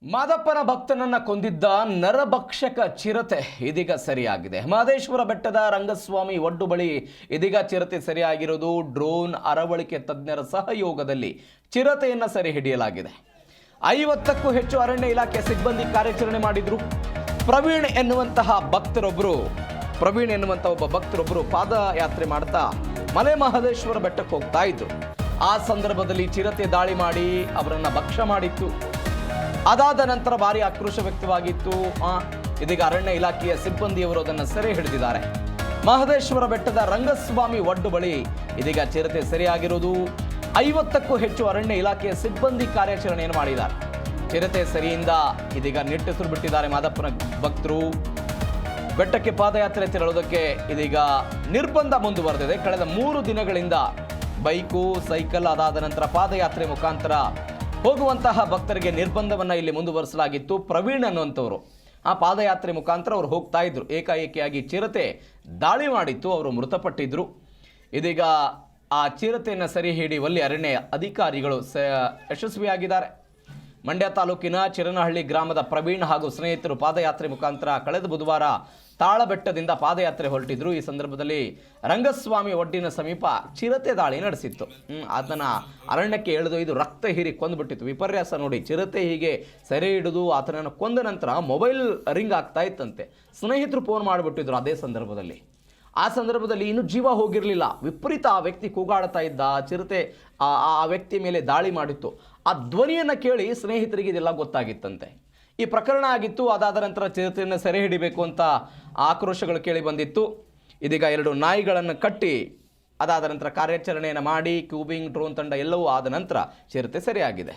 ಮಾದಪ್ಪನ ಭಕ್ತನನ್ನ ಕೊಂದಿದ್ದ ನರಭಕ್ಷಕ ಚಿರತೆ ಇದೀಗ ಸರಿಯಾಗಿದೆ. ಮಹದೇಶ್ವರ ಬೆಟ್ಟದ ರಂಗಸ್ವಾಮಿ ಒಡ್ಡು ಬಳಿ ಇದೀಗ ಚಿರತೆ ಸರಿಯಾಗಿರೋದು. ಡ್ರೋನ್ ಅರವಳಿಕೆ ತಜ್ಞರ ಸಹಯೋಗದಲ್ಲಿ ಚಿರತೆಯನ್ನ ಸೆರೆ ಹಿಡಿಯಲಾಗಿದೆ. 50ಕ್ಕೂ ಹೆಚ್ಚು ಅರಣ್ಯ ಇಲಾಖೆ ಸಿಬ್ಬಂದಿ ಕಾರ್ಯಾಚರಣೆ ಮಾಡಿದ್ರು. ಪ್ರವೀಣ್ ಎನ್ನುವಂತ ಒಬ್ಬ ಭಕ್ತರೊಬ್ಬರು ಪಾದಯಾತ್ರೆ ಮಾಡ್ತಾ ಮಲೆ ಮಹದೇಶ್ವರ ಬೆಟ್ಟಕ್ಕೆ ಹೋಗ್ತಾ ಇದ್ರು. ಆ ಸಂದರ್ಭದಲ್ಲಿ ಚಿರತೆ ದಾಳಿ ಮಾಡಿ ಅವರನ್ನ ಭಕ್ಷ ಮಾಡಿತ್ತು. ಅದಾದ ನಂತರ ಭಾರಿ ಆಕ್ರೋಶ ವ್ಯಕ್ತವಾಗಿತ್ತು. ಇದೀಗ ಅರಣ್ಯ ಇಲಾಖೆಯ ಸಿಬ್ಬಂದಿಯವರು ಅದನ್ನು ಸೆರೆ ಹಿಡಿದಿದ್ದಾರೆ. ಮಹದೇಶ್ವರ ಬೆಟ್ಟದ ರಂಗಸ್ವಾಮಿ ಒಡ್ಡು ಬಳಿ ಇದೀಗ ಚಿರತೆ ಸೆರೆಯಾಗಿರುವುದು. 50ಕ್ಕೂ ಹೆಚ್ಚು ಅರಣ್ಯ ಇಲಾಖೆಯ ಸಿಬ್ಬಂದಿ ಕಾರ್ಯಾಚರಣೆಯನ್ನು ಮಾಡಿದ್ದಾರೆ. ಚಿರತೆ ಸೆರೆಯಿಂದ ಇದೀಗ ನಿಟ್ಟುಸಿರು ಬಿಟ್ಟಿದ್ದಾರೆ ಮಾದಪ್ಪನ ಭಕ್ತರು. ಬೆಟ್ಟಕ್ಕೆ ಪಾದಯಾತ್ರೆ ತೆರಳುವುದಕ್ಕೆ ಇದೀಗ ನಿರ್ಬಂಧ ಮುಂದುವರೆದಿದೆ. ಕಳೆದ 3 ದಿನಗಳಿಂದ ಬೈಕು, ಸೈಕಲ್, ಅದಾದ ನಂತರ ಪಾದಯಾತ್ರೆ ಮುಖಾಂತರ ಹೋಗುವಂತಹ ಭಕ್ತರಿಗೆ ನಿರ್ಬಂಧವನ್ನು ಇಲ್ಲಿ ಮುಂದುವರಿಸಲಾಗಿತ್ತು. ಪ್ರವೀಣ್ ಅನ್ನುವಂಥವ್ರು ಆ ಪಾದಯಾತ್ರೆ ಮುಖಾಂತರ ಅವರು ಹೋಗ್ತಾ ಇದ್ರು. ಏಕಾಏಕಿಯಾಗಿ ಚಿರತೆ ದಾಳಿ ಮಾಡಿತ್ತು. ಅವರು ಮೃತಪಟ್ಟಿದ್ರು. ಇದೀಗ ಆ ಚಿರತೆಯನ್ನು ಸೆರೆ ಹಿಡಿಯುವಲ್ಲಿ ಅರಣ್ಯ ಅಧಿಕಾರಿಗಳು ಯಶಸ್ವಿಯಾಗಿದ್ದಾರೆ. ಮಂಡ್ಯ ತಾಲೂಕಿನ ಚಿರನಹಳ್ಳಿ ಗ್ರಾಮದ ಪ್ರವೀಣ್ ಹಾಗೂ ಸ್ನೇಹಿತರು ಪಾದಯಾತ್ರೆ ಮುಖಾಂತರ ಕಳೆದ ಬುಧವಾರ ತಾಳಬೆಟ್ಟದಿಂದ ಪಾದಯಾತ್ರೆ ಹೊರಟಿದ್ರು. ಈ ಸಂದರ್ಭದಲ್ಲಿ ರಂಗಸ್ವಾಮಿ ಒಡ್ಡಿನ ಸಮೀಪ ಚಿರತೆ ದಾಳಿ ನಡೆಸಿತ್ತು. ಅದನ್ನು ಅರಣ್ಯಕ್ಕೆ ಎಳೆದೊಯ್ದು ರಕ್ತ ಹೀರಿ ಕೊಂದುಬಿಟ್ಟಿತ್ತು. ವಿಪರ್ಯಾಸ ನೋಡಿ, ಚಿರತೆ ಹೀಗೆ ಸೆರೆ ಹಿಡಿದು ಆತನನ್ನು ಕೊಂದ ನಂತರ ಮೊಬೈಲ್ ರಿಂಗ್ ಆಗ್ತಾ ಇತ್ತಂತೆ. ಸ್ನೇಹಿತರು ಫೋನ್ ಮಾಡಿಬಿಟ್ಟಿದ್ರು ಅದೇ ಸಂದರ್ಭದಲ್ಲಿ. ಆ ಸಂದರ್ಭದಲ್ಲಿ ಇನ್ನೂ ಜೀವ ಹೋಗಿರಲಿಲ್ಲ. ವಿಪರೀತ ಆ ವ್ಯಕ್ತಿ ಕೂಗಾಡ್ತಾ ಇದ್ದ. ಚಿರತೆ ಆ ವ್ಯಕ್ತಿ ಮೇಲೆ ದಾಳಿ ಮಾಡಿತ್ತು. ಆ ಧ್ವನಿಯನ್ನು ಕೇಳಿ ಸ್ನೇಹಿತರಿಗೆ ಇದೆಲ್ಲ ಗೊತ್ತಾಗಿತ್ತಂತೆ. ಈ ಪ್ರಕರಣ ಆಗಿತ್ತು. ಅದಾದ ನಂತರ ಚಿರತೆಯನ್ನು ಸೆರೆ ಹಿಡಿಬೇಕು ಅಂತ ಆಕ್ರೋಶಗಳು ಕೇಳಿ ಬಂದಿತ್ತು. ಇದೀಗ 2 ನಾಯಿಗಳನ್ನು ಕಟ್ಟಿ ಅದಾದ ನಂತರ ಕಾರ್ಯಾಚರಣೆಯನ್ನು ಮಾಡಿ ಕ್ಯೂಬಿಂಗ್ ಡ್ರೋನ್ ತಂಡ ಎಲ್ಲವೂ ಆದ ನಂತರ ಚಿರತೆ ಸೆರೆಯಾಗಿದೆ.